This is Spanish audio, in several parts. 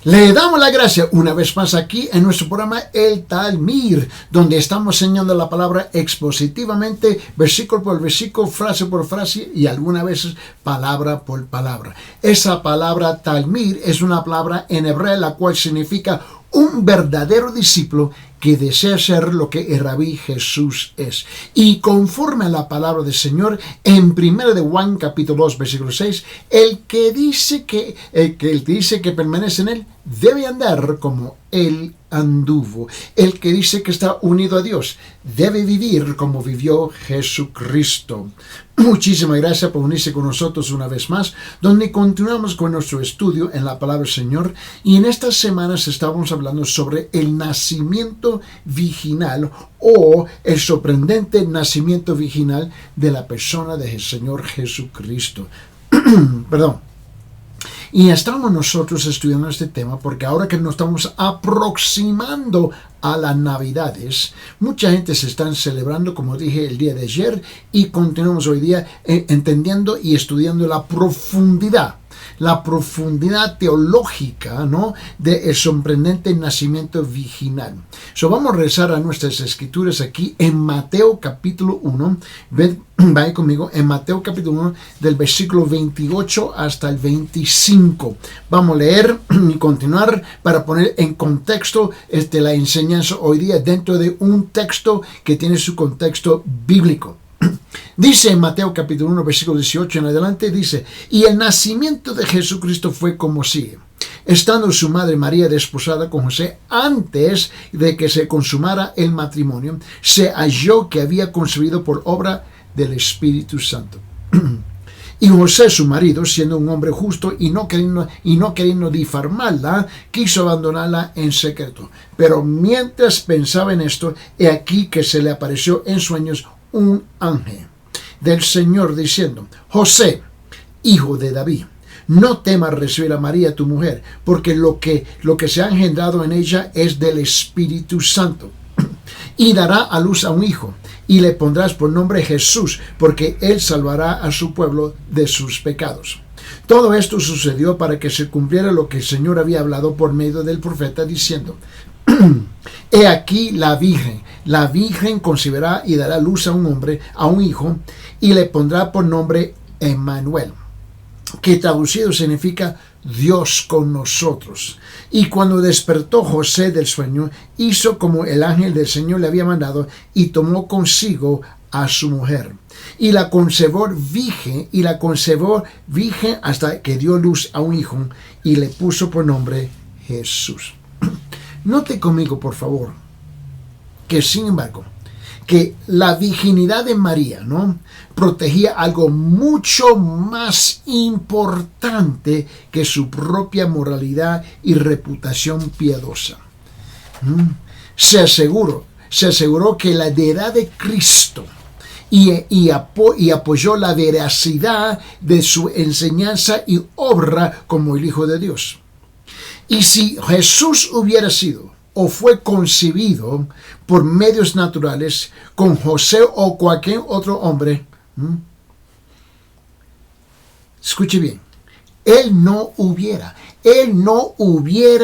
Le damos la gracia una vez más aquí en nuestro programa El Talmir, donde estamos enseñando la palabra expositivamente, versículo por versículo, frase por frase y algunas veces palabra por palabra. Esa palabra Talmir es una palabra en hebreo la cual significa un verdadero discípulo que desea ser lo que el Rabí Jesús es. Y conforme a la palabra del Señor, en 1 de Juan capítulo 2, versículo 6, el que dice que permanece en él, debe andar como él anduvo. El que dice que está unido a Dios, debe vivir como vivió Jesucristo. Muchísimas gracias por unirse con nosotros una vez más, donde continuamos con nuestro estudio en la palabra del Señor. Y en estas semanas estábamos hablando sobre el nacimiento virginal o el sorprendente nacimiento virginal de la persona del Señor Jesucristo. Perdón. Y estamos nosotros estudiando este tema porque ahora que nos estamos aproximando a las Navidades, mucha gente se está celebrando, como dije el día de ayer, y continuamos hoy día entendiendo y estudiando la profundidad teológica, ¿no?, del sorprendente nacimiento virginal. Vamos a regresar a nuestras escrituras aquí en Mateo capítulo 1. Vaya conmigo en Mateo capítulo 1 del versículo 28 hasta el 25. Vamos a leer y continuar para poner en contexto la enseñanza hoy día dentro de un texto que tiene su contexto bíblico. Dice en Mateo capítulo 1 versículo 18 en adelante, dice: y el nacimiento de Jesucristo fue como sigue. Estando su madre María desposada con José, antes de que se consumara el matrimonio, se halló que había concebido por obra del Espíritu Santo. Y José, su marido, siendo un hombre justo y no queriendo difamarla, quiso abandonarla en secreto. Pero mientras pensaba en esto, he aquí que se le apareció en sueños un ángel del Señor diciendo: José, hijo de David, no temas recibir a María tu mujer, porque lo que se ha engendrado en ella es del Espíritu Santo. Y dará a luz a un hijo, y le pondrás por nombre Jesús, porque él salvará a su pueblo de sus pecados. Todo esto sucedió para que se cumpliera lo que el Señor había hablado por medio del profeta, diciendo: he aquí la virgen concebirá y dará luz a un hombre, a un hijo, y le pondrá por nombre Emmanuel, que traducido significa Dios con nosotros. Y cuando despertó José del sueño, hizo como el ángel del Señor le había mandado, y tomó consigo a su mujer, y la conservó virgen hasta que dio luz a un hijo, y le puso por nombre Jesús. Note conmigo, por favor, que sin embargo, que la virginidad de María, ¿no?, protegía algo mucho más importante que su propia moralidad y reputación piadosa. Se aseguró que la deidad de Cristo y apoyó la veracidad de su enseñanza y obra como el Hijo de Dios. Y si Jesús hubiera sido o fue concebido por medios naturales con José o cualquier otro hombre, escuche bien, él no hubiera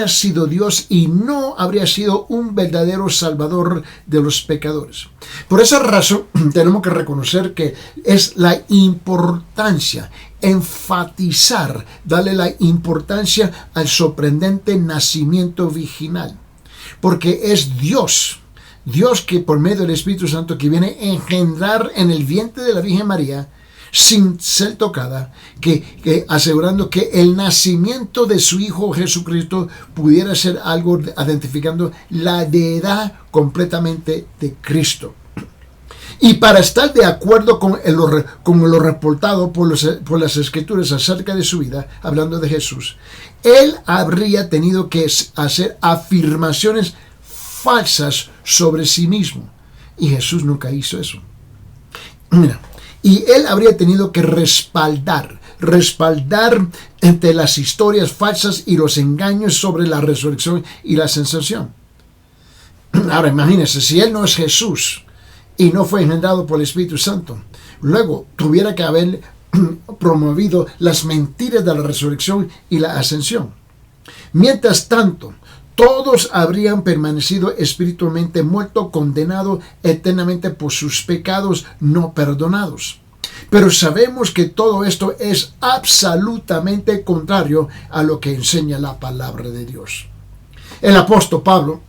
sido Dios y no habría sido un verdadero salvador de los pecadores. Por esa razón tenemos que reconocer que es la importancia, enfatizar, darle la importancia al sorprendente nacimiento virginal, porque es Dios que por medio del Espíritu Santo que viene a engendrar en el vientre de la Virgen María sin ser tocada, que asegurando que el nacimiento de su Hijo Jesucristo pudiera ser algo identificando la deidad completamente de Cristo. Y para estar de acuerdo con lo reportado por las Escrituras acerca de su vida, hablando de Jesús, él habría tenido que hacer afirmaciones falsas sobre sí mismo. Y Jesús nunca hizo eso. Mira, y él habría tenido que respaldar entre las historias falsas y los engaños sobre la resurrección y la ascensión. Ahora imagínense, si él no es Jesús y no fue engendrado por el Espíritu Santo, luego tuviera que haber promovido las mentiras de la resurrección y la ascensión. Mientras tanto, todos habrían permanecido espiritualmente muertos, condenados eternamente por sus pecados no perdonados. Pero sabemos que todo esto es absolutamente contrario a lo que enseña la palabra de Dios. El apóstol Pablo,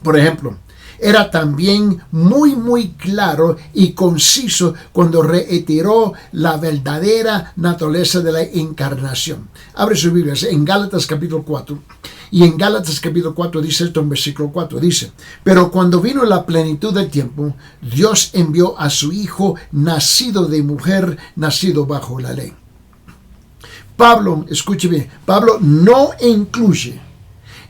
por ejemplo, era también muy claro y conciso cuando reiteró la verdadera naturaleza de la encarnación. Abre su Biblia en Gálatas capítulo 4. Y en Gálatas capítulo 4 dice esto en versículo 4. Dice: pero cuando vino la plenitud del tiempo, Dios envió a su Hijo, nacido de mujer, nacido bajo la ley. Pablo, escuche bien, Pablo no incluye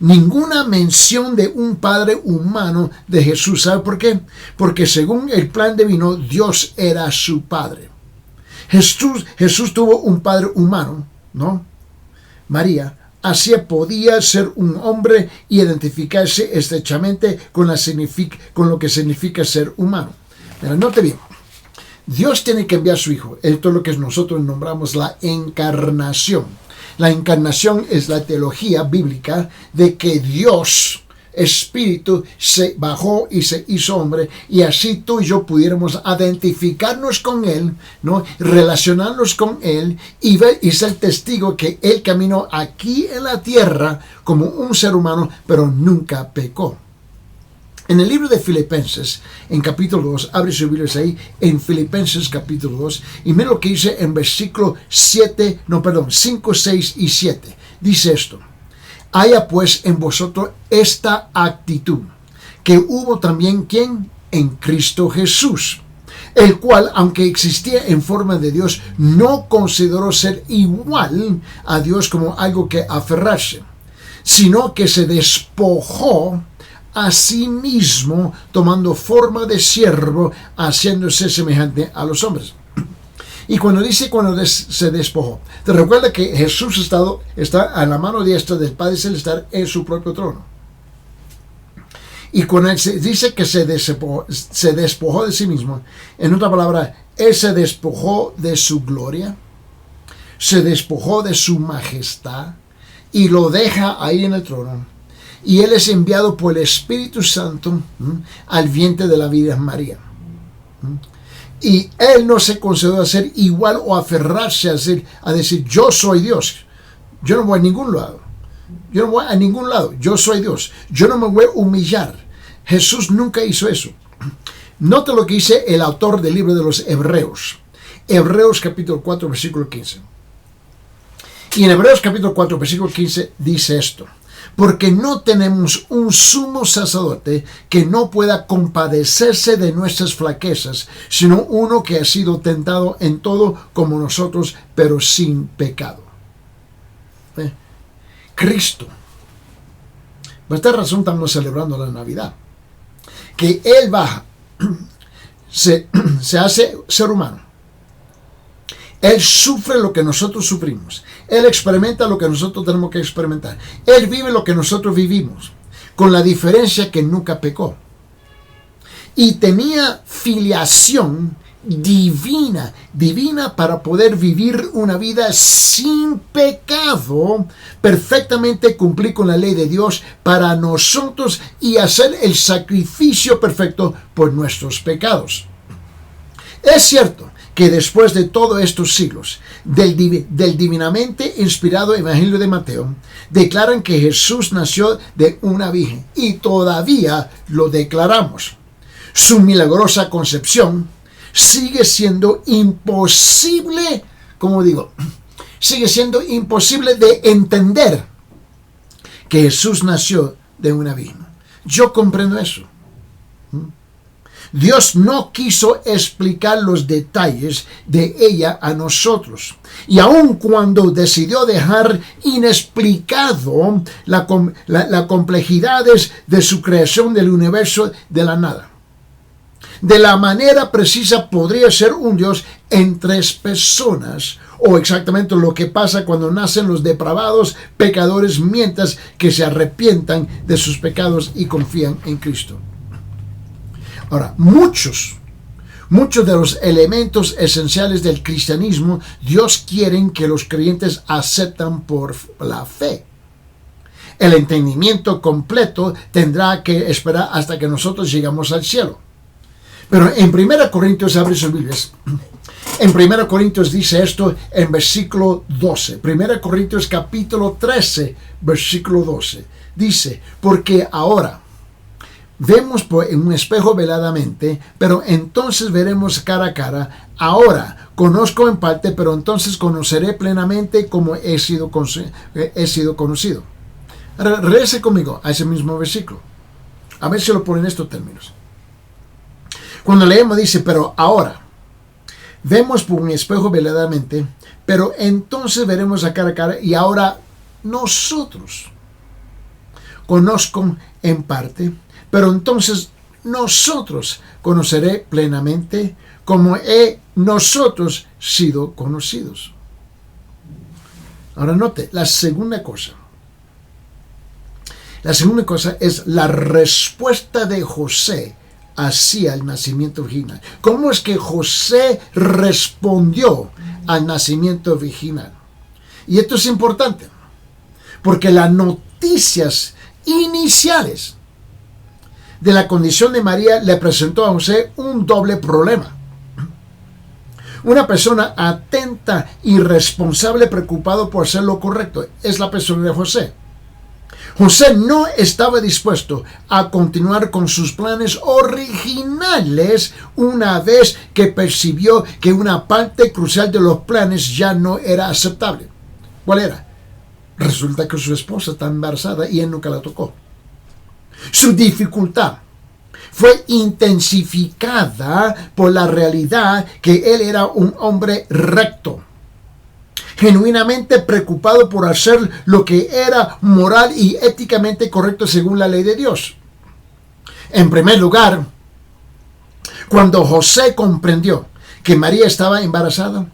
ninguna mención de un padre humano de Jesús. ¿Sabe por qué? Porque según el plan divino, Dios era su padre. Jesús tuvo un padre humano, ¿no? María. Así podía ser un hombre y identificarse estrechamente con lo que significa ser humano. Pero note bien, Dios tiene que enviar a su Hijo. Esto es lo que nosotros nombramos la encarnación. La encarnación es la teología bíblica de que Dios, Espíritu, se bajó y se hizo hombre, y así tú y yo pudiéramos identificarnos con Él, ¿no? Relacionarnos con Él y ver y ser testigo que Él caminó aquí en la tierra como un ser humano, pero nunca pecó. En el libro de Filipenses, en capítulo 2, abre su Biblia ahí, en Filipenses capítulo 2, y mira lo que dice en versículo 5, 6 y 7. Dice esto: haya pues en vosotros esta actitud, que hubo también, ¿quién? En Cristo Jesús, el cual, aunque existía en forma de Dios, no consideró ser igual a Dios como algo que aferrarse, sino que se despojó a sí mismo, tomando forma de siervo, haciéndose semejante a los hombres. Y cuando dice se despojó, te recuerda que Jesús está a la mano diestra del Padre Celestial en su propio trono. Y cuando él dice que se despojó de sí mismo, en otra palabra, Él se despojó de su gloria, se despojó de su majestad y lo deja ahí en el trono. Y Él es enviado por el Espíritu Santo al vientre de la Virgen María. Y Él no se consideró a ser igual o aferrarse a decir yo soy Dios. Yo no voy a ningún lado. Yo soy Dios. Yo no me voy a humillar. Jesús nunca hizo eso. Nota lo que dice el autor del libro de los Hebreos. Hebreos capítulo 4 versículo 15. Y en Hebreos capítulo 4 versículo 15 dice esto: porque no tenemos un sumo sacerdote que no pueda compadecerse de nuestras flaquezas, sino uno que ha sido tentado en todo como nosotros, pero sin pecado. Cristo. Por esta razón estamos celebrando la Navidad. Que Él baja, se hace ser humano. Él sufre lo que nosotros sufrimos. Él experimenta lo que nosotros tenemos que experimentar. Él vive lo que nosotros vivimos, con la diferencia que nunca pecó. Y tenía filiación divina para poder vivir una vida sin pecado, perfectamente cumplir con la ley de Dios para nosotros y hacer el sacrificio perfecto por nuestros pecados. Es cierto que después de todos estos siglos del divinamente inspirado Evangelio de Mateo, declaran que Jesús nació de una virgen, y todavía lo declaramos. Su milagrosa concepción sigue siendo imposible, sigue siendo imposible de entender que Jesús nació de una virgen. Yo comprendo eso. Dios no quiso explicar los detalles de ella a nosotros. Y aun cuando decidió dejar inexplicado las complejidades de su creación del universo de la nada. De la manera precisa podría ser un Dios en tres personas, o exactamente lo que pasa cuando nacen los depravados pecadores mientras que se arrepientan de sus pecados y confían en Cristo. Ahora, muchos de los elementos esenciales del cristianismo, Dios quiere que los creyentes aceptan por la fe. El entendimiento completo tendrá que esperar hasta que nosotros llegamos al cielo. Pero en 1 Corintios, abre sus Biblias. En 1 Corintios dice esto en versículo 12. 1 Corintios capítulo 13, versículo 12. Dice, porque ahora vemos en un espejo veladamente, pero entonces veremos cara a cara. Ahora conozco en parte, pero entonces conoceré plenamente como he sido conocido. Ahora, regrese conmigo a ese mismo versículo. A ver si lo ponen en estos términos. Cuando leemos dice, pero ahora vemos por un espejo veladamente, pero entonces veremos a cara, y ahora nosotros conozco en parte, pero entonces nosotros conoceré plenamente como he nosotros sido conocidos. Ahora note, la segunda cosa es la respuesta de José hacia el nacimiento virginal. ¿Cómo es que José respondió al nacimiento virginal? Y esto es importante, porque las noticias iniciales de la condición de María le presentó a José un doble problema. Una persona atenta y responsable, preocupado por hacer lo correcto, es la persona de José. José no estaba dispuesto a continuar con sus planes originales una vez que percibió que una parte crucial de los planes ya no era aceptable. ¿Cuál era? Resulta que su esposa está embarazada y él nunca la tocó. Su dificultad fue intensificada por la realidad que él era un hombre recto, genuinamente preocupado por hacer lo que era moral y éticamente correcto según la ley de Dios. En primer lugar, cuando José comprendió que María estaba embarazada,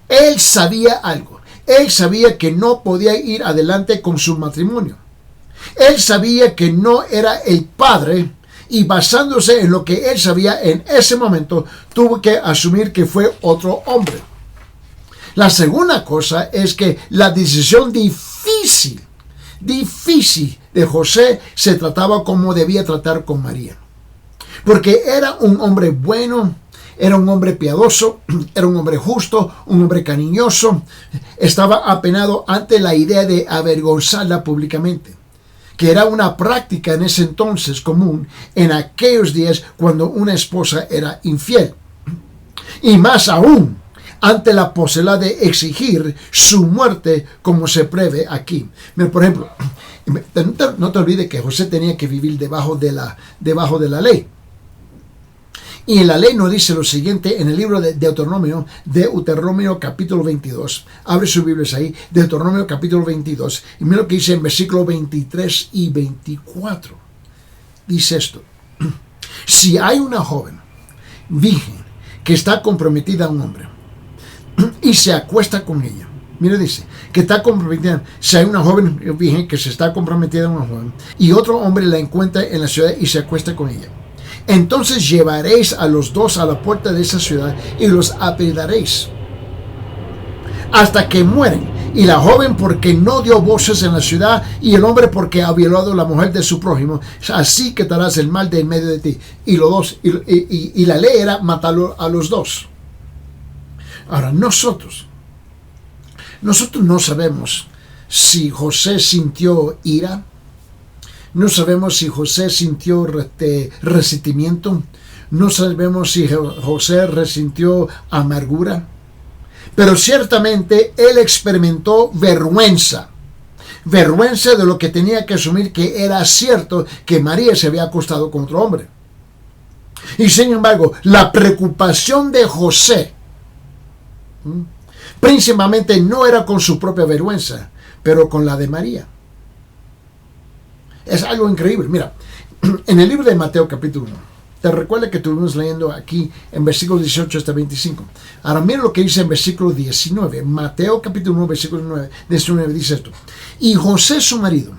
él sabía algo. Él sabía que no podía ir adelante con su matrimonio. Él sabía que no era el padre, y basándose en lo que él sabía en ese momento, tuvo que asumir que fue otro hombre. La segunda cosa es que la decisión difícil de José se trataba como debía tratar con María. Porque era un hombre bueno, era un hombre piadoso, era un hombre justo, un hombre cariñoso. Estaba apenado ante la idea de avergonzarla públicamente, que era una práctica en ese entonces común en aquellos días cuando una esposa era infiel. Y más aún, ante la posibilidad de exigir su muerte como se prevé aquí. Mira, por ejemplo, no te olvides que José tenía que vivir debajo de la ley. Y en la ley nos dice lo siguiente en el libro de Deuteronomio capítulo 22. Abre sus Biblias ahí, Deuteronomio capítulo 22. Y mira lo que dice en versículos 23 y 24. Dice esto. Si hay una joven virgen que está comprometida a un hombre y se acuesta con ella. Mira, dice que está comprometida. Si hay una joven virgen que se está comprometida a una joven y otro hombre la encuentra en la ciudad y se acuesta con ella, entonces llevaréis a los dos a la puerta de esa ciudad y los apedrearéis hasta que mueren. Y la joven porque no dio voces en la ciudad, y el hombre porque ha violado a la mujer de su prójimo. Así quitarás el mal de en medio de ti. Y los dos, y la ley era matarlo a los dos. Ahora, nosotros no sabemos si José sintió ira. No sabemos si José sintió resentimiento. No sabemos si José resintió amargura. Pero ciertamente él experimentó vergüenza. Vergüenza de lo que tenía que asumir que era cierto que María se había acostado con otro hombre. Y sin embargo, la preocupación de José principalmente no era con su propia vergüenza, pero con la de María. Es algo increíble. Mira, en el libro de Mateo capítulo 1, te recuerda que estuvimos leyendo aquí en versículos 18 hasta 25. Ahora mira lo que dice en versículo 19. Mateo capítulo 1, versículo 19 dice esto. Y José su marido,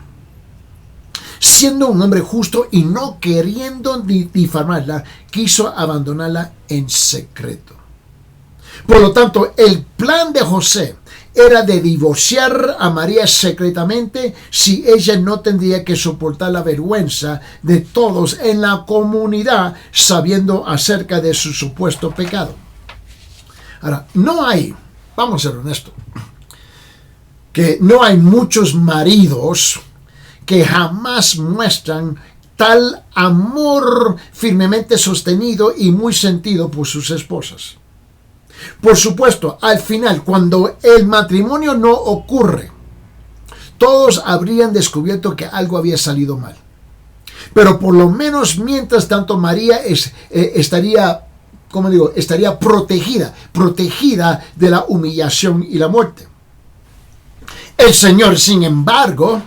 siendo un hombre justo y no queriendo difamarla, quiso abandonarla en secreto. Por lo tanto, el plan de José era de divorciar a María secretamente si ella no tendría que soportar la vergüenza de todos en la comunidad sabiendo acerca de su supuesto pecado. Ahora, vamos a ser honestos, que no hay muchos maridos que jamás muestran tal amor firmemente sostenido y muy sentido por sus esposas. Por supuesto, al final, cuando el matrimonio no ocurre, todos habrían descubierto que algo había salido mal. Pero por lo menos mientras tanto María estaría protegida de la humillación y la muerte. El Señor, sin embargo,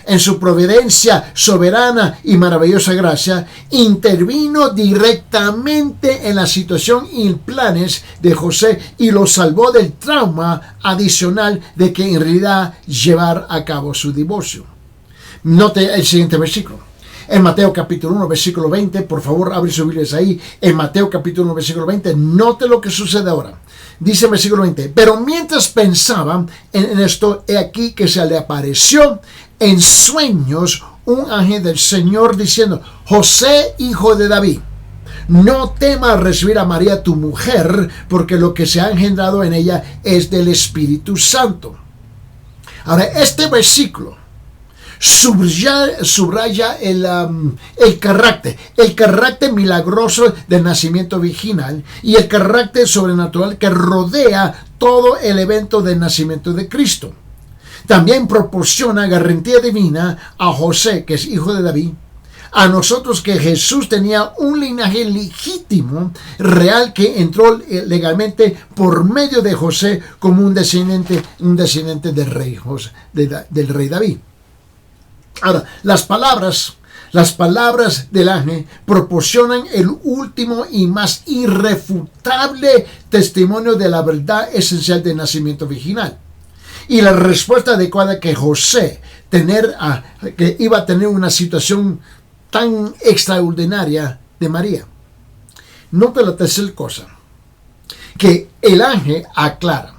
en su providencia soberana y maravillosa gracia, intervino directamente en la situación y planes de José y lo salvó del trauma adicional de que en realidad llevar a cabo su divorcio. Note el siguiente versículo. En Mateo capítulo 1, versículo 20, por favor, abre sus Biblias ahí. En Mateo capítulo 1, versículo 20, note lo que sucede ahora. Dice el versículo 20, pero mientras pensaban en esto, he aquí que se le apareció en sueños un ángel del Señor diciendo: José, hijo de David, no temas recibir a María tu mujer, porque lo que se ha engendrado en ella es del Espíritu Santo. Ahora, este versículo subraya el carácter milagroso del nacimiento virginal y el carácter sobrenatural que rodea todo el evento del nacimiento de Cristo. También proporciona garantía divina a José, que es hijo de David, a nosotros que Jesús tenía un linaje legítimo, real, que entró legalmente por medio de José como un descendiente del rey David. Ahora, las palabras del ángel proporcionan el último y más irrefutable testimonio de la verdad esencial del nacimiento virginal. Y la respuesta adecuada que José que iba a tener una situación tan extraordinaria de María. Nota la tercera cosa, que el ángel aclara.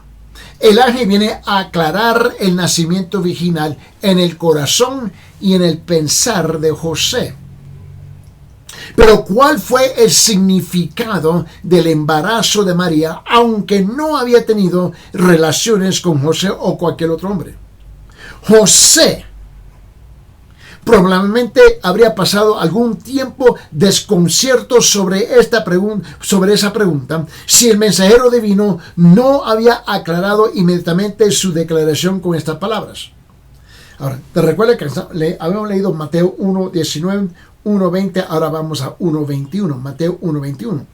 El ángel viene a aclarar el nacimiento virginal en el corazón y en el pensar de José. Pero ¿cuál fue el significado del embarazo de María, aunque no había tenido relaciones con José o cualquier otro hombre? José probablemente habría pasado algún tiempo desconcierto sobre esa pregunta, si el mensajero divino no había aclarado inmediatamente su declaración con estas palabras. Ahora, te recuerda que habíamos leído Mateo 1:19, 1:20, ahora vamos a 1:21, Mateo 1:21.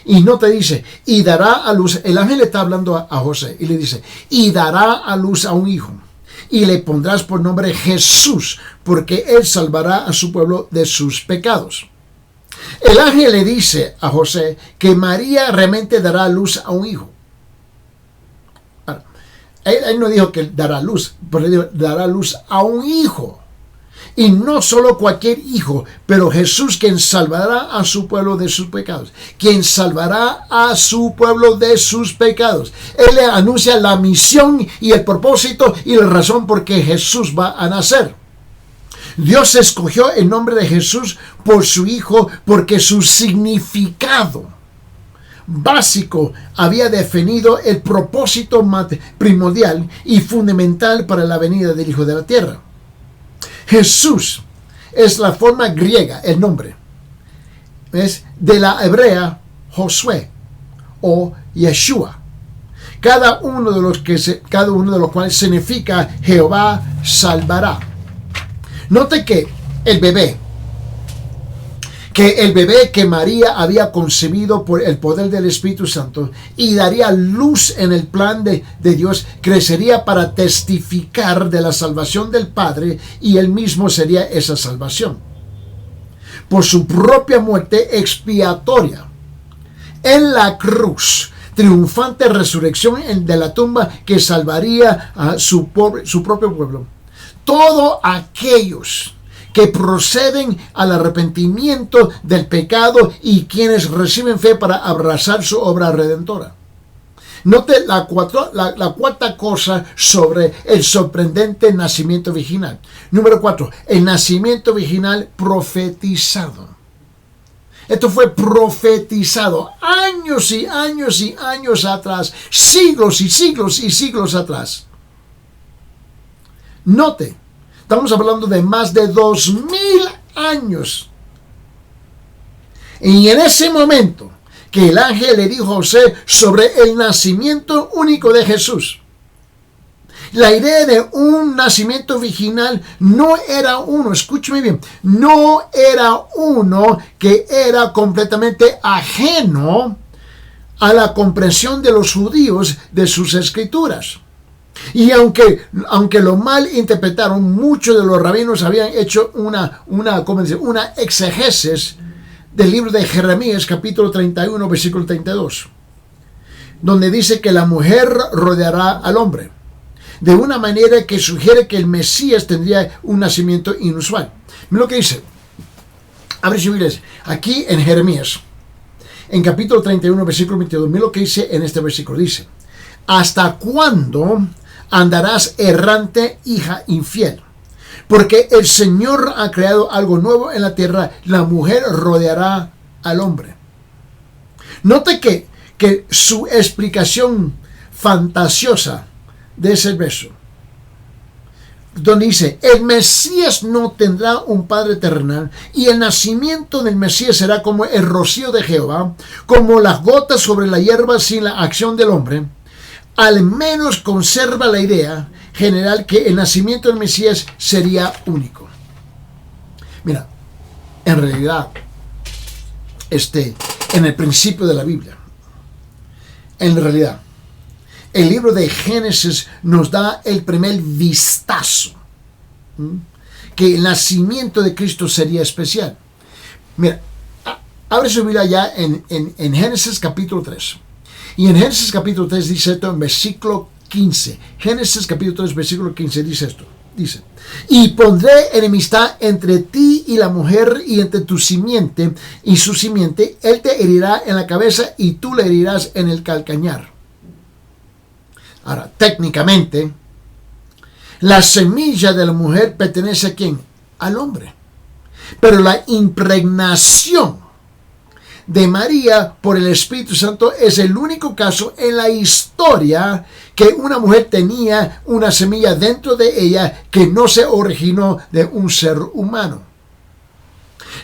Y no te dice, y dará a luz, el ángel le está hablando a José, y le dice, y dará a luz a un hijo, y le pondrás por nombre Jesús, porque él salvará a su pueblo de sus pecados. El ángel le dice a José que María realmente dará a luz a un hijo. Él no dijo que dará luz, pero dijo, dará luz a un hijo. Y no solo cualquier hijo, pero Jesús, quien salvará a su pueblo de sus pecados. Quien salvará a su pueblo de sus pecados. Él le anuncia la misión y el propósito y la razón por qué Jesús va a nacer. Dios escogió el nombre de Jesús por su hijo, porque su significado básico había definido el propósito primordial y fundamental para la venida del Hijo de la Tierra. Jesús es la forma griega, el nombre, es de la hebrea Josué o Yeshua, cada uno de los cuales significa Jehová salvará. Note que el bebé que María había concebido por el poder del Espíritu Santo y daría luz en el plan de Dios, crecería para testificar de la salvación del Padre, y él mismo sería esa salvación. Por su propia muerte expiatoria en la cruz, triunfante resurrección de la tumba que salvaría a su propio pueblo, todos aquellos que proceden al arrepentimiento del pecado y quienes reciben fe para abrazar su obra redentora. Note la cuarta cosa sobre el sorprendente nacimiento virginal. Número 4, el nacimiento virginal profetizado. Esto fue profetizado años y años y años atrás, siglos y siglos y siglos atrás. Note, estamos hablando de más de 2000 años. Y en ese momento que el ángel le dijo a José sobre el nacimiento único de Jesús. La idea de un nacimiento virginal no era uno, escúcheme bien, no era uno que era completamente ajeno a la comprensión de los judíos de sus escrituras. Y aunque lo mal interpretaron, muchos de los rabinos habían hecho una exegesis del libro de Jeremías, capítulo 31, versículo 32, donde dice que la mujer rodeará al hombre, de una manera que sugiere que el Mesías tendría un nacimiento inusual. Mira lo que dice. Abre su Biblia. Aquí en Jeremías, en capítulo 31, versículo 22, mira lo que dice en este versículo. Dice, ¿hasta cuándo andarás errante, hija infiel? Porque el Señor ha creado algo nuevo en la tierra, la mujer rodeará al hombre. Note que su explicación fantasiosa de ese verso, donde dice, el Mesías no tendrá un padre terrenal, y el nacimiento del Mesías será como el rocío de Jehová, como las gotas sobre la hierba sin la acción del hombre, al menos conserva la idea general que el nacimiento del Mesías sería único. Mira, en realidad, en el principio de la Biblia, en realidad, el libro de Génesis nos da el primer vistazo, que el nacimiento de Cristo sería especial. Mira, abre su Biblia ya en Génesis capítulo 3. Y en Génesis capítulo 3 dice esto en versículo 15. Génesis capítulo 3, versículo 15 dice esto. Dice, y pondré enemistad entre ti y la mujer, y entre tu simiente y su simiente. Él te herirá en la cabeza y tú le herirás en el calcañar. Ahora, técnicamente, la semilla de la mujer pertenece ¿a quién? Al hombre. Pero la impregnación de María por el Espíritu Santo es el único caso en la historia que una mujer tenía una semilla dentro de ella que no se originó de un ser humano.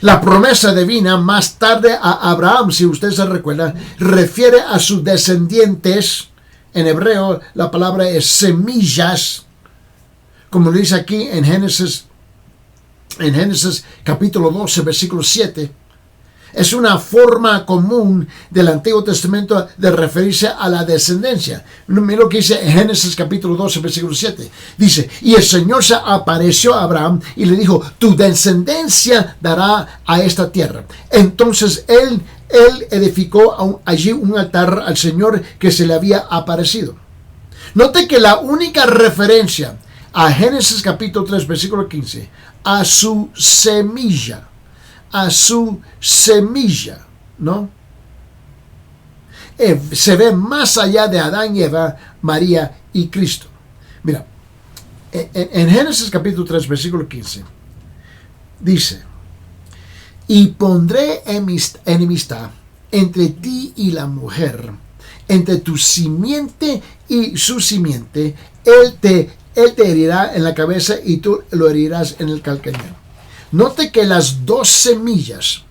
La promesa divina más tarde a Abraham, si usted se recuerda, refiere a sus descendientes. En hebreo la palabra es semillas, como lo dice aquí en Génesis capítulo 12, versículo 7. Es una forma común del Antiguo Testamento de referirse a la descendencia. Mira lo que dice en Génesis capítulo 12, versículo 7. Dice, y el Señor se apareció a Abraham y le dijo, tu descendencia dará a esta tierra. Entonces él edificó allí un altar al Señor que se le había aparecido. Note que la única referencia a Génesis capítulo 3, versículo 15, a su semilla, ¿no? Se ve más allá de Adán y Eva, María y Cristo. Mira, en Génesis capítulo 3, versículo 15, dice, y pondré enemistad entre ti y la mujer, entre tu simiente y su simiente. Él te herirá en la cabeza y tú lo herirás en el calcañar. Note que las dos semillas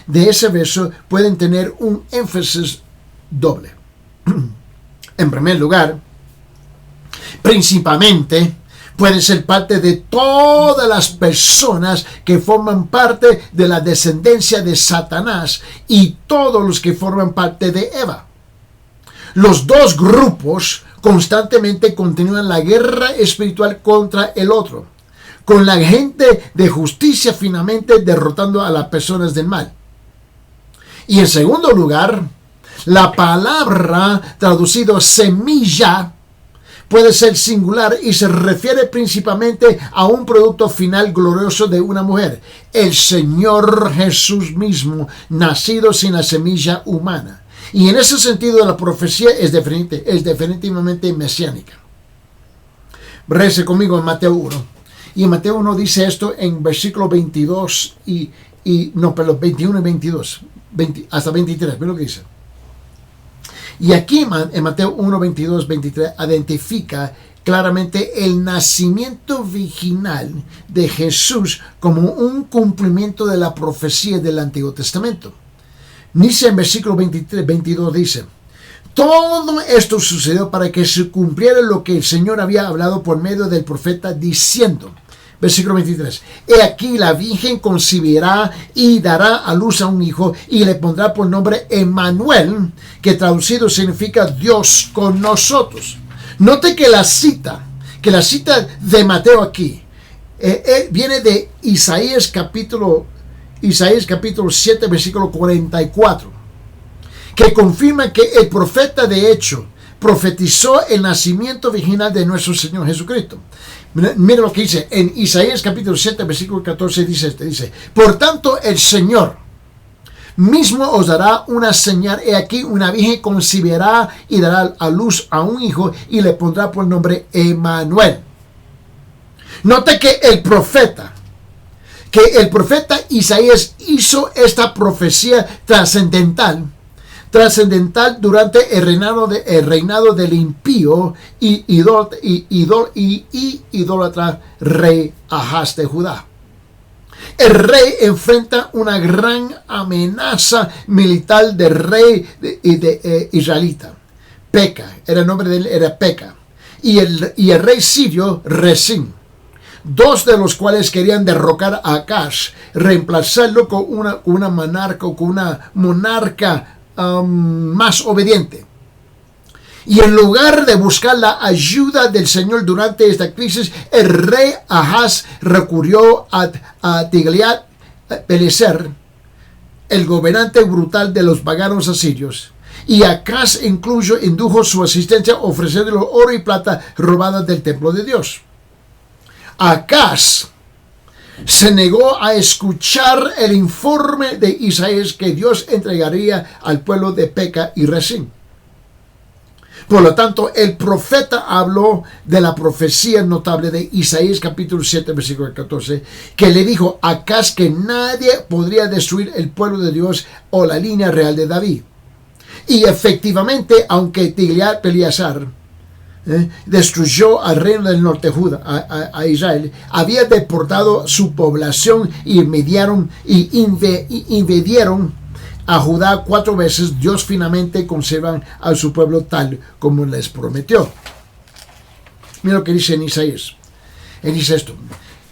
de ese verso pueden tener un énfasis doble. En primer lugar, principalmente, pueden ser parte de todas las personas que forman parte de la descendencia de Satanás y todos los que forman parte de Eva. Los dos grupos constantemente continúan la guerra espiritual contra el otro, con la gente de justicia finalmente derrotando a las personas del mal. Y en segundo lugar, la palabra traducido semilla puede ser singular y se refiere principalmente a un producto final glorioso de una mujer, el Señor Jesús mismo, nacido sin la semilla humana. Y en ese sentido la profecía es definitivamente mesiánica. Rece conmigo en Mateo 1. Y en Mateo 1 dice esto en versículo 22 21 y 22. Hasta 23. Ve lo que dice. Y aquí en Mateo 1, 22, 23 identifica claramente el nacimiento virginal de Jesús como un cumplimiento de la profecía del Antiguo Testamento. Dice en versículo 23, 22 dice: todo esto sucedió para que se cumpliera lo que el Señor había hablado por medio del profeta diciendo. Versículo 23. He aquí la virgen concebirá y dará a luz a un hijo y le pondrá por nombre Emmanuel, que traducido significa Dios con nosotros. Note que la cita de Mateo aquí viene de Isaías capítulo 7, versículo 44, que confirma que el profeta de hecho profetizó el nacimiento virginal de nuestro Señor Jesucristo. Mira lo que dice en Isaías capítulo 7, versículo 14, dice: por tanto el Señor mismo os dará una señal, he aquí una virgen concebirá y dará a luz a un hijo y le pondrá por nombre Emmanuel. Note que el profeta Isaías hizo esta profecía trascendental durante el reinado del impío y idólatra rey Ahaz de Judá. El rey enfrenta una gran amenaza militar del rey israelita. Peca, el nombre de él era Peca. Y el rey sirio, Rezín. Dos de los cuales querían derrocar a Acaz, reemplazarlo con una monarca más obediente. Y en lugar de buscar la ayuda del Señor durante esta crisis, el rey Ahaz recurrió a Tiglat-Pileser, el gobernante brutal de los paganos asirios. Y Acaz incluso indujo su asistencia ofreciéndole oro y plata robadas del templo de Dios. Acaz se negó a escuchar el informe de Isaías que Dios entregaría al pueblo de Peca y Rezín. Por lo tanto, el profeta habló de la profecía notable de Isaías capítulo 7, versículo 14, que le dijo a Acaz que nadie podría destruir el pueblo de Dios o la línea real de David. Y efectivamente, aunque Tiglat-Pileser destruyó al reino del norte Judá, a Israel, había deportado su población y invadieron a Judá 4 veces, Dios finalmente conserva a su pueblo tal como les prometió. Mira lo que dice en Isaías. Él dice esto.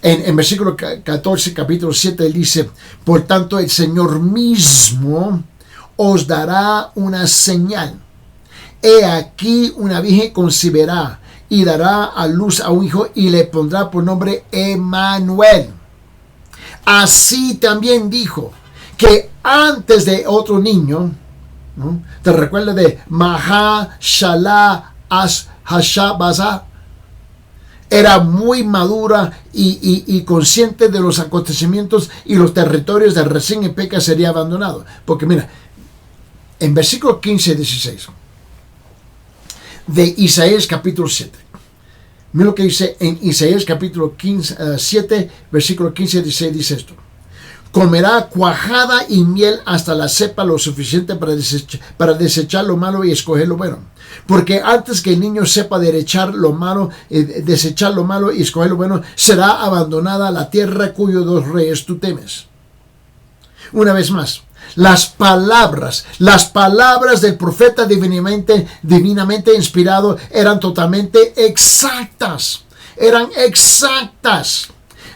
En versículo 14, capítulo 7, él dice: por tanto, el Señor mismo os dará una señal. He aquí una virgen concebirá y dará a luz a un hijo y le pondrá por nombre Emmanuel. Así también dijo que antes de otro niño, ¿no? ¿Te recuerdas de Mahashala-Hashabazá? Era muy madura y consciente de los acontecimientos, y los territorios de Rezín y Peca serían abandonados. Porque mira, en versículo 15 y 16 de Isaías capítulo 7. Mira lo que dice en Isaías capítulo 7, versículo 15 y 16, dice esto: comerá cuajada y miel hasta la cepa lo suficiente para desechar lo malo y escoger lo bueno. Porque antes que el niño sepa desechar lo malo y escoger lo bueno, será abandonada la tierra cuyos 2 reyes tú temes. Una vez más, las palabras del profeta divinamente inspirado eran totalmente exactas. Eran exactas.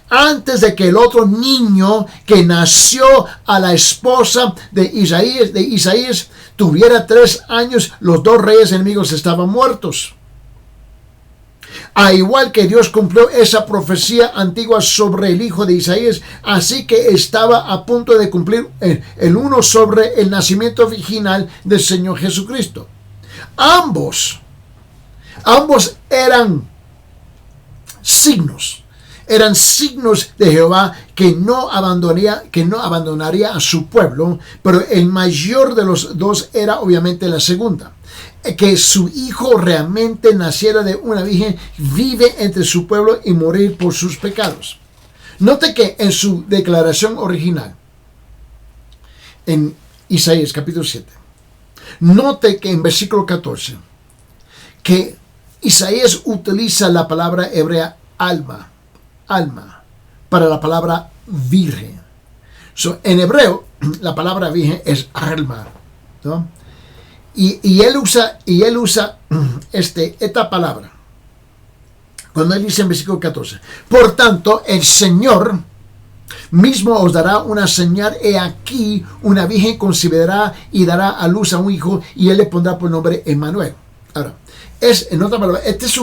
Antes de que el otro niño que nació a la esposa de Isaías tuviera 3 años, los 2 reyes enemigos estaban muertos. A igual que Dios cumplió esa profecía antigua sobre el hijo de Isaías, así que estaba a punto de cumplir el uno sobre el nacimiento virginal del Señor Jesucristo. Ambos eran signos. Eran signos de Jehová que no abandonaría a su pueblo, pero el mayor de los dos era obviamente la segunda. Que su hijo realmente naciera de una virgen, vive entre su pueblo y morir por sus pecados. Note que en su declaración original, en Isaías capítulo 7, note que en versículo 14, que Isaías utiliza la palabra hebrea alma, para la palabra virgen. En hebreo, la palabra virgen es alma, ¿no? Y él usa esta palabra cuando él dice en versículo 14: por tanto, el Señor mismo os dará una señal. He aquí, una virgen concebirá y dará a luz a un hijo, y él le pondrá por nombre Emmanuel. Ahora, en otra palabra, este es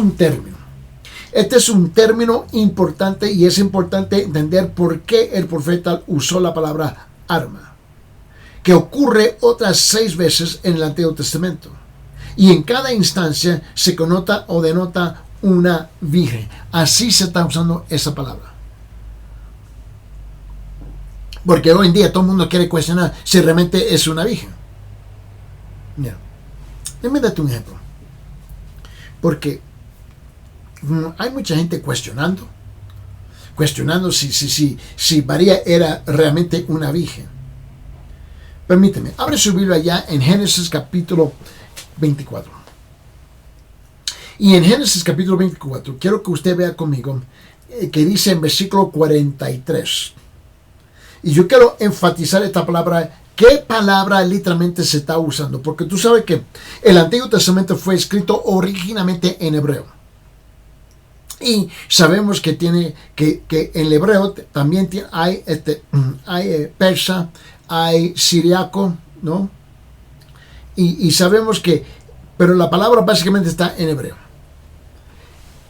un término importante, y es importante entender por qué el profeta usó la palabra arma, que ocurre otras 6 veces en el Antiguo Testamento, y en cada instancia se connota o denota una virgen. Así se está usando esa palabra, porque hoy en día todo el mundo quiere cuestionar si realmente es una virgen. Mira, déjame darte un ejemplo, porque hay mucha gente cuestionando si María era realmente una virgen. Permíteme, abre su Biblia allá en Génesis capítulo 24. Y en Génesis capítulo 24, quiero que usted vea conmigo que dice en versículo 43. Y yo quiero enfatizar esta palabra. ¿Qué palabra literalmente se está usando? Porque tú sabes que el Antiguo Testamento fue escrito originalmente en hebreo. Y sabemos que en el hebreo también hay persa, hay siriaco, ¿no? Y sabemos pero la palabra básicamente está en hebreo.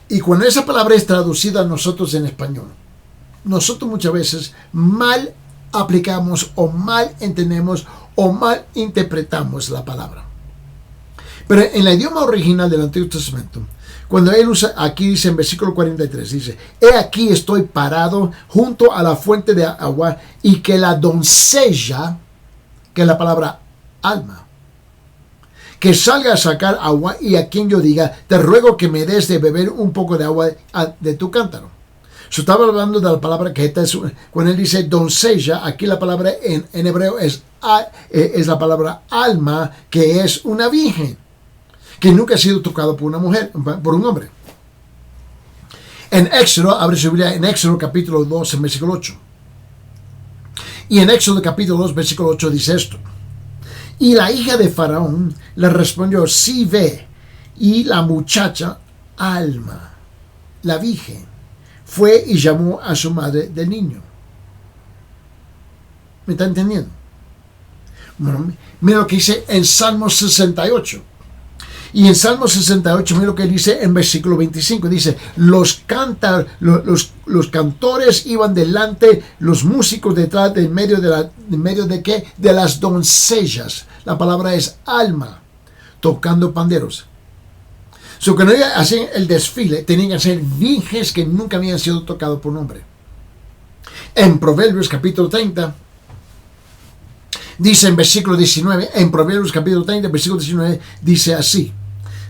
Y cuando esa palabra es traducida a nosotros en español, nosotros muchas veces mal aplicamos o mal entendemos o mal interpretamos la palabra. Pero en el idioma original del Antiguo Testamento, cuando él usa, aquí dice en versículo 43, dice: he aquí estoy parado junto a la fuente de agua, y que la doncella, que es la palabra alma, que salga a sacar agua, y a quien yo diga: te ruego que me des de beber un poco de agua de tu cántaro. Yo estaba hablando de la palabra que cuando él dice doncella, aquí la palabra en hebreo es la palabra alma, que es una virgen que nunca ha sido tocado por una mujer, por un hombre. En Éxodo, abre su Biblia en Éxodo capítulo 2, en versículo 8. Y en Éxodo capítulo 2, versículo 8 dice esto: y la hija de Faraón le respondió: sí, ve. Y la muchacha Alma, la virgen, fue y llamó a su madre del niño. ¿Me está entendiendo? Bueno, mira lo que dice en Salmo 68. Y en Salmo 68, mira lo que dice en versículo 25. Dice: los cantores iban delante, los músicos detrás, en medio de ¿qué? De las doncellas. La palabra es alma, tocando panderos. So, cuando ellos hacían el desfile, tenían que ser virgens que nunca habían sido tocados por un hombre. En Proverbios capítulo 30, dice en versículo 19, en Proverbios capítulo 30, versículo 19, dice así.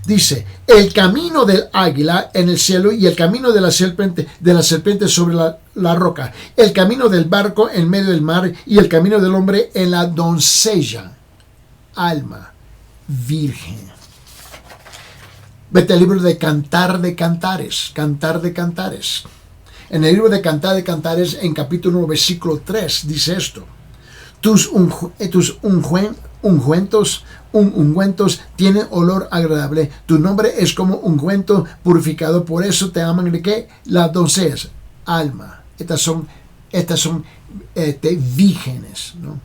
Dice: el camino del águila en el cielo, y el camino de la serpiente sobre la roca, el camino del barco en medio del mar, y el camino del hombre en la doncella, alma, virgen. Vete al libro de Cantar de Cantares. En el libro de Cantar de Cantares, en capítulo 1, versículo 3, dice esto: tus ungüentos tienen olor agradable. Tu nombre es como ungüento purificado. Por eso te aman de qué? Las doncellas, alma. Estas son vírgenes, ¿no?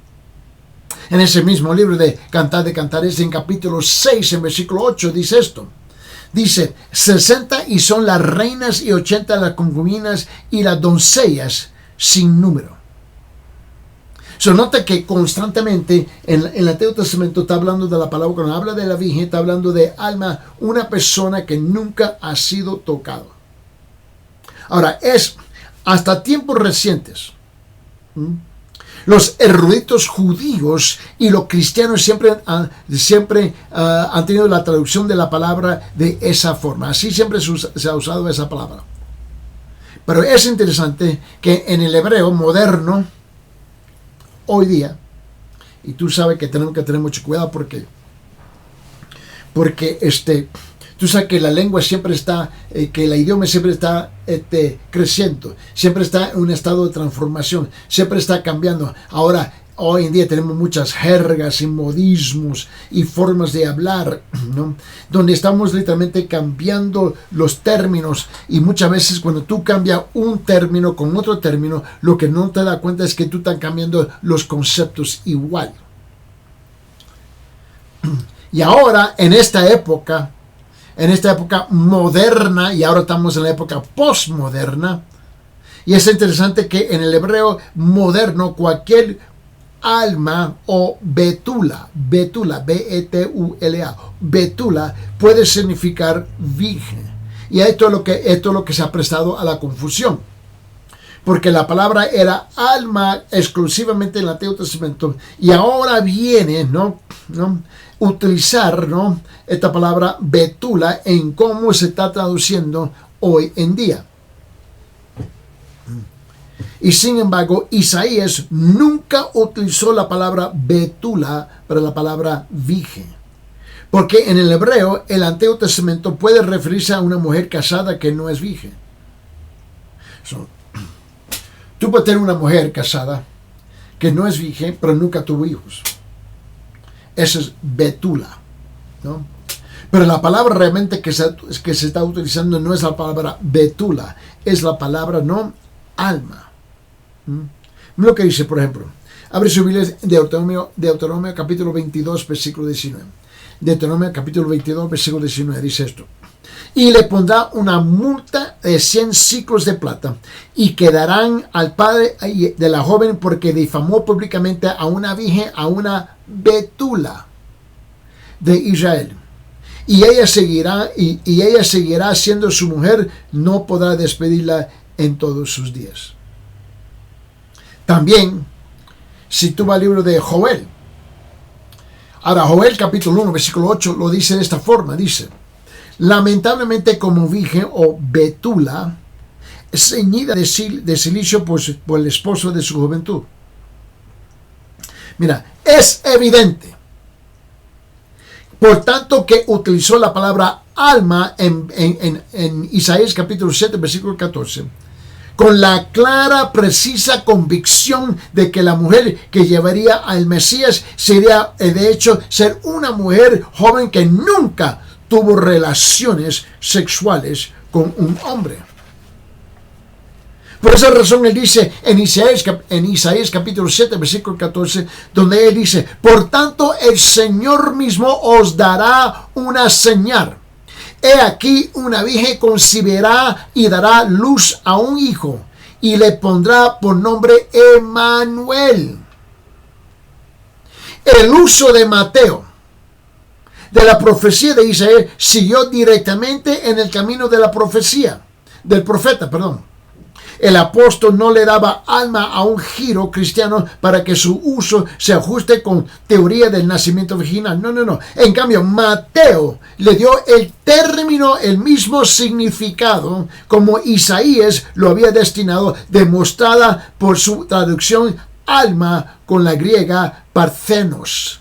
En ese mismo libro de Cantar de Cantares, en capítulo 6, en versículo 8, dice esto. Dice: 60 y son las reinas, y 80 las concubinas, y las doncellas sin número. So, nota que constantemente en el Antiguo Testamento está hablando de la palabra. Cuando habla de la virgen, está hablando de alma, una persona que nunca ha sido tocado. Ahora, hasta tiempos recientes, los eruditos judíos y los cristianos siempre han tenido la traducción de la palabra de esa forma. Así siempre se ha usado esa palabra. Pero es interesante que en el hebreo moderno, hoy día, y tú sabes que tenemos que tener mucho cuidado porque tú sabes que la lengua siempre está, que el idioma siempre está creciendo, siempre está en un estado de transformación, siempre está cambiando. Ahora, hoy en día tenemos muchas jergas y modismos y formas de hablar, ¿no? Donde estamos literalmente cambiando los términos, y muchas veces cuando tú cambias un término con otro término, lo que no te das cuenta es que tú estás cambiando los conceptos igual. Y ahora, en esta época moderna, y ahora estamos en la época postmoderna, y es interesante que en el hebreo moderno cualquier alma o betula, B-E-T-U-L-A, betula puede significar virgen. Y esto es lo que se ha prestado a la confusión, porque la palabra era alma exclusivamente en el Antiguo Testamento, y ahora viene, ¿no? Utilizar, ¿no?, esta palabra betula en cómo se está traduciendo hoy en día. Y sin embargo, Isaías nunca utilizó la palabra betula para la palabra virgen, porque en el hebreo el Antiguo Testamento puede referirse a una mujer casada que no es virgen. Tú puedes tener una mujer casada que no es virgen, pero nunca tuvo hijos. Eso es betula, ¿no? Pero la palabra realmente que se está utilizando no es la palabra betula, es la palabra, no, alma. Lo que dice, por ejemplo, abre su Biblia, Deuteronomio capítulo 22, versículo 19. Deuteronomio capítulo 22, versículo 19, dice esto: y le pondrá una multa de 100 siclos de plata, y quedarán al padre de la joven porque difamó públicamente a una virgen, a una betula de Israel. Y ella seguirá siendo su mujer, no podrá despedirla en todos sus días. También, si tú vas al libro de Joel, ahora Joel capítulo 1, versículo 8, lo dice de esta forma, dice: lamentablemente como virgen o betula, ceñida de silicio por el esposo de su juventud. Mira, es evidente, por tanto, que utilizó la palabra alma en Isaías capítulo 7, versículo 14, con la clara, precisa convicción de que la mujer que llevaría al Mesías sería, de hecho, ser una mujer joven que nunca tuvo relaciones sexuales con un hombre. Por esa razón él dice en Isaías capítulo 7, versículo 14, donde él dice: por tanto el Señor mismo os dará una señal. He aquí una virgen concebirá y dará luz a un hijo, y le pondrá por nombre Emmanuel. El uso de Mateo de la profecía de Isaías siguió directamente en el camino de la profecía, del profeta, perdón. El apóstol no le daba alma a un giro cristiano para que su uso se ajuste con teoría del nacimiento virginal. No. En cambio, Mateo le dio el término, el mismo significado como Isaías lo había destinado, demostrada por su traducción alma con la griega parthenos.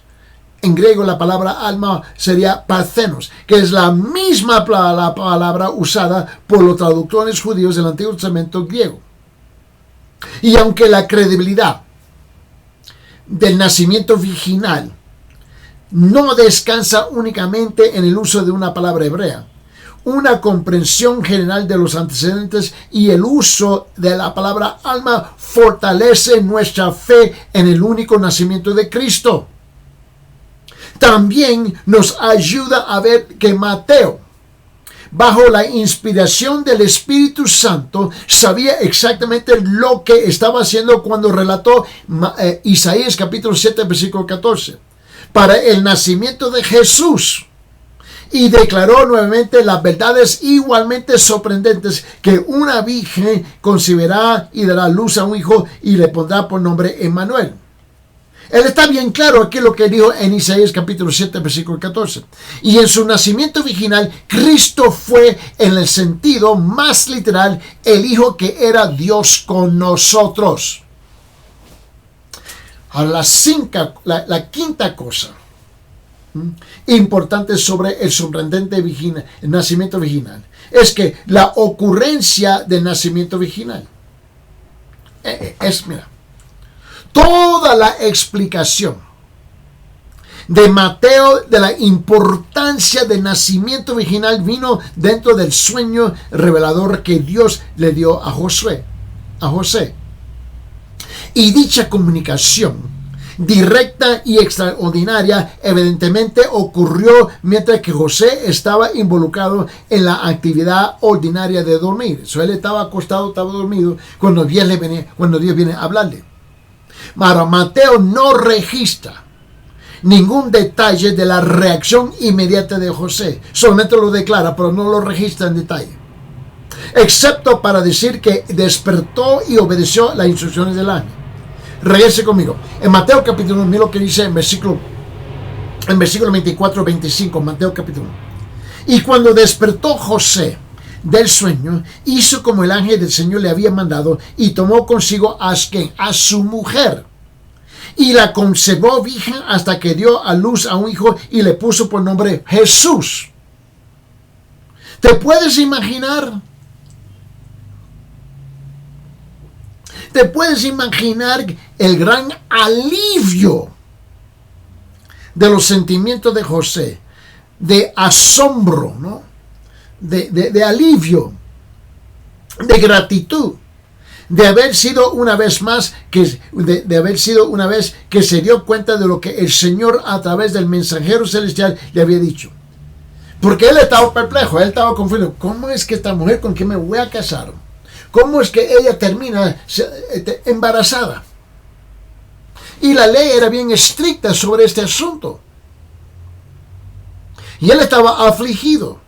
En griego la palabra alma sería parthenos, que es la misma palabra usada por los traductores judíos del Antiguo Testamento griego. Y aunque la credibilidad del nacimiento virginal no descansa únicamente en el uso de una palabra hebrea, una comprensión general de los antecedentes y el uso de la palabra alma fortalece nuestra fe en el único nacimiento de Cristo. También nos ayuda a ver que Mateo, bajo la inspiración del Espíritu Santo, sabía exactamente lo que estaba haciendo cuando relató Isaías capítulo 7, versículo 14. Para el nacimiento de Jesús Y declaró nuevamente las verdades igualmente sorprendentes, que una virgen concebirá y dará luz a un hijo y le pondrá por nombre Emmanuel. Él está bien claro aquí lo que dijo en Isaías capítulo 7, versículo 14. Y en su nacimiento virginal, Cristo fue, en el sentido más literal, el Hijo que era Dios con nosotros. Ahora, la quinta cosa importante sobre el sorprendente el nacimiento virginal es que la ocurrencia del nacimiento virginal mira, toda la explicación de Mateo de la importancia del nacimiento virginal vino dentro del sueño revelador que Dios le dio a José. Y dicha comunicación directa y extraordinaria evidentemente ocurrió mientras que José estaba involucrado en la actividad ordinaria de dormir. Él estaba acostado, estaba dormido cuando Dios viene a hablarle. Pero Mateo no registra ningún detalle de la reacción inmediata de José. Solamente lo declara, pero no lo registra en detalle. Excepto para decir que despertó y obedeció las instrucciones del ángel. Regrese conmigo. En Mateo capítulo 1, mira lo que dice en versículo 24-25, Mateo capítulo 1. Y cuando despertó José del sueño, hizo como el ángel del Señor le había mandado y tomó consigo a su mujer. Y la conservó virgen hasta que dio a luz a un hijo y le puso por nombre Jesús. ¿Te puedes imaginar? ¿Te puedes imaginar el gran alivio de los sentimientos de José? De asombro, ¿no? De alivio, de gratitud, de haber sido una vez que se dio cuenta de lo que el Señor a través del mensajero celestial le había dicho. Porque él estaba perplejo, él estaba confundido. ¿Cómo es que esta mujer con quien me voy a casar? ¿Cómo es que ella termina embarazada? Y la ley era bien estricta sobre este asunto. Y él estaba afligido.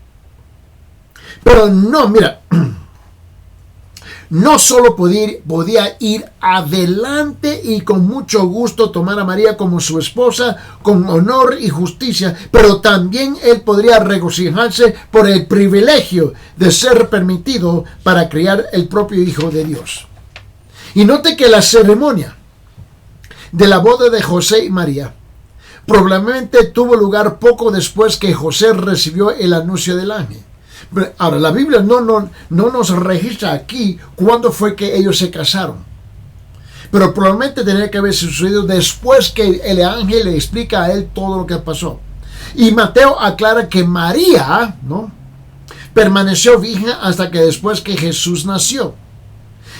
Pero no, mira, no solo podía ir adelante y con mucho gusto tomar a María como su esposa, con honor y justicia, pero también él podría regocijarse por el privilegio de ser permitido para criar el propio Hijo de Dios. Y note que la ceremonia de la boda de José y María probablemente tuvo lugar poco después que José recibió el anuncio del ángel. Ahora, la Biblia no nos registra aquí cuándo fue que ellos se casaron. Pero probablemente tenía que haber sucedido después que el ángel le explica a él todo lo que pasó. Y Mateo aclara que María, ¿no?, permaneció virgen hasta que después que Jesús nació.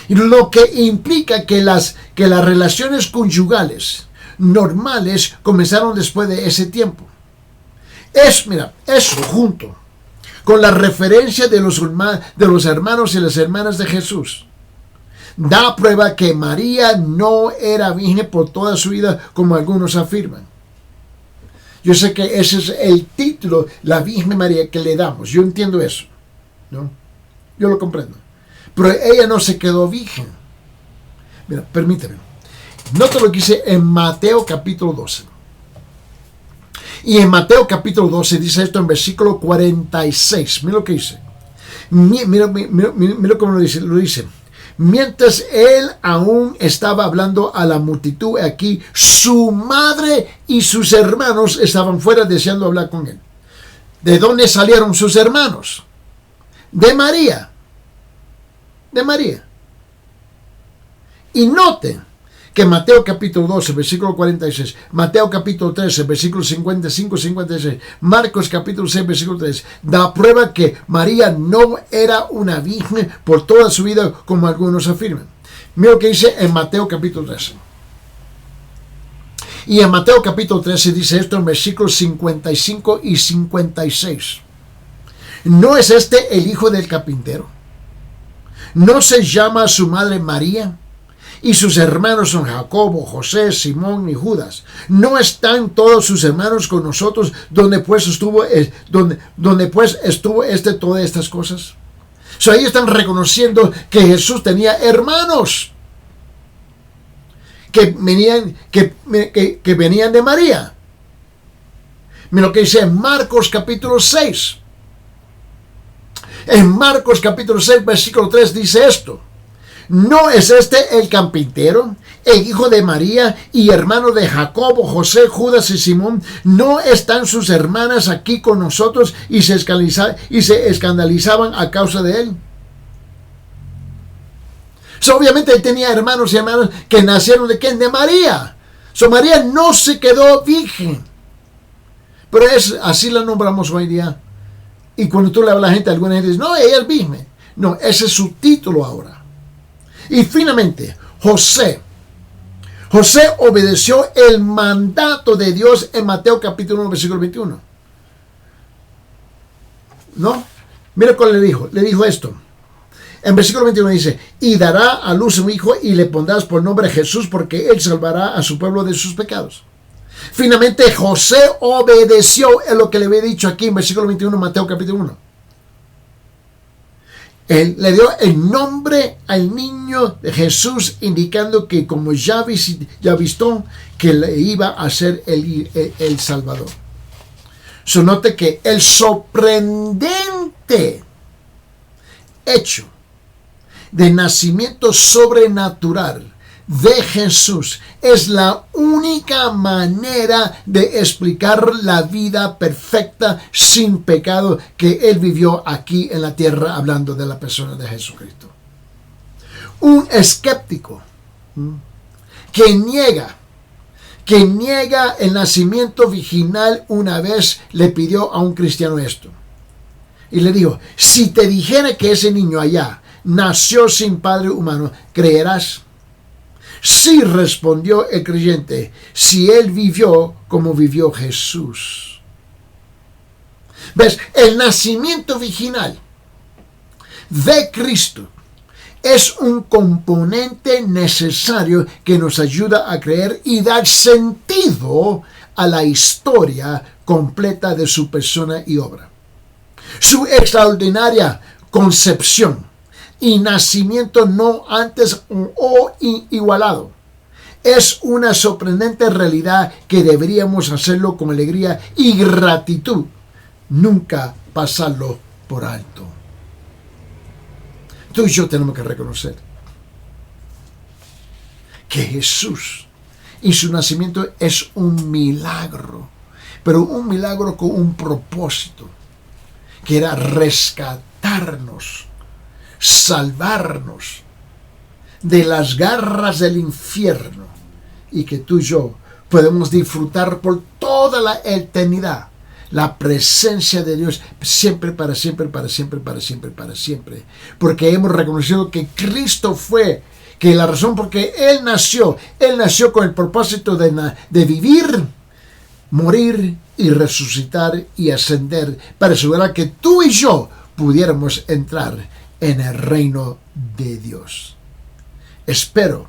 Y lo que implica que las relaciones conyugales normales comenzaron después de ese tiempo. Eso junto con la referencia de los hermanos y las hermanas de Jesús, da prueba que María no era virgen por toda su vida, como algunos afirman. Yo sé que ese es el título, la Virgen María, que le damos. Yo entiendo eso, ¿no? Yo lo comprendo. Pero ella no se quedó virgen. Mira, permíteme. Nota lo que dice en Mateo capítulo 12. Y en Mateo capítulo 12 dice esto en versículo 46. Mira lo que dice. Mira cómo lo dice. Mientras él aún estaba hablando a la multitud, aquí su madre y sus hermanos estaban fuera deseando hablar con él. ¿De dónde salieron sus hermanos? De María. De María. Y noten que Mateo capítulo 12, versículo 46, Mateo capítulo 13, versículo 55-56, Marcos capítulo 6, versículo 3, da prueba que María no era una virgen por toda su vida, como algunos afirman. Mira lo que dice en Mateo capítulo 13. Y en Mateo capítulo 13 dice esto en versículos 55 y 56. ¿No es este el hijo del carpintero? ¿No se llama su madre María? y sus hermanos son Jacobo, José, Simón y Judas. ¿No están todos sus hermanos con nosotros donde pues estuvo todas estas cosas? Ellos están reconociendo que Jesús tenía hermanos que venían de María. Mira lo que dice en Marcos capítulo 6. En Marcos capítulo 6, versículo 3 dice esto: ¿no es este el carpintero, el hijo de María y hermano de Jacobo, José, Judas y Simón? ¿No están sus hermanas aquí con nosotros? Y se escandalizaban a causa de él. Obviamente él tenía hermanos y hermanas que nacieron de ¿quién? De María. María no se quedó virgen. Pero así la nombramos hoy día. Y cuando tú le hablas a la gente, alguna gente dice, no, ella es virgen. No, ese es su título ahora. Y finalmente, José obedeció el mandato de Dios en Mateo capítulo 1, versículo 21. ¿No? Mira cuál le dijo. Le dijo esto. En versículo 21 dice, y dará a luz un hijo y le pondrás por nombre Jesús, porque él salvará a su pueblo de sus pecados. Finalmente José obedeció en lo que le había dicho aquí en versículo 21 de Mateo capítulo 1. Él le dio el nombre al niño de Jesús, indicando que como ya visto que le iba a ser el Salvador. Note que el sorprendente hecho de nacimiento sobrenatural de Jesús es la única manera de explicar la vida perfecta sin pecado que él vivió aquí en la tierra, hablando de la persona de Jesucristo. Un escéptico que niega el nacimiento virginal una vez le pidió a un cristiano esto y le dijo, si te dijera que ese niño allá nació sin padre humano, ¿creerás? Sí, respondió el creyente, si él vivió como vivió Jesús. ¿Ves? El nacimiento virginal de Cristo es un componente necesario que nos ayuda a creer y dar sentido a la historia completa de su persona y obra. Su extraordinaria concepción y nacimiento no antes o igualado es una sorprendente realidad que deberíamos hacerlo con alegría y gratitud, nunca pasarlo por alto. Tú y yo tenemos que reconocer que Jesús y su nacimiento es un milagro, pero un milagro con un propósito, que era rescatarnos, salvarnos de las garras del infierno, y que tú y yo podemos disfrutar por toda la eternidad la presencia de Dios siempre, para siempre, para siempre, para siempre, para siempre, porque hemos reconocido que Cristo fue, que la razón por que Él nació con el propósito de vivir, morir y resucitar y ascender, para asegurar que tú y yo pudiéramos entrar en el reino de Dios. Espero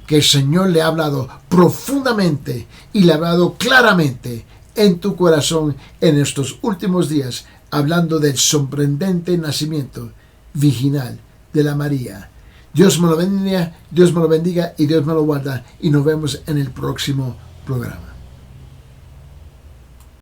que el Señor le ha hablado profundamente y le ha hablado claramente en tu corazón en estos últimos días, hablando del sorprendente nacimiento virginal de la María. Dios me lo bendiga y Dios me lo guarda, y nos vemos en el próximo programa.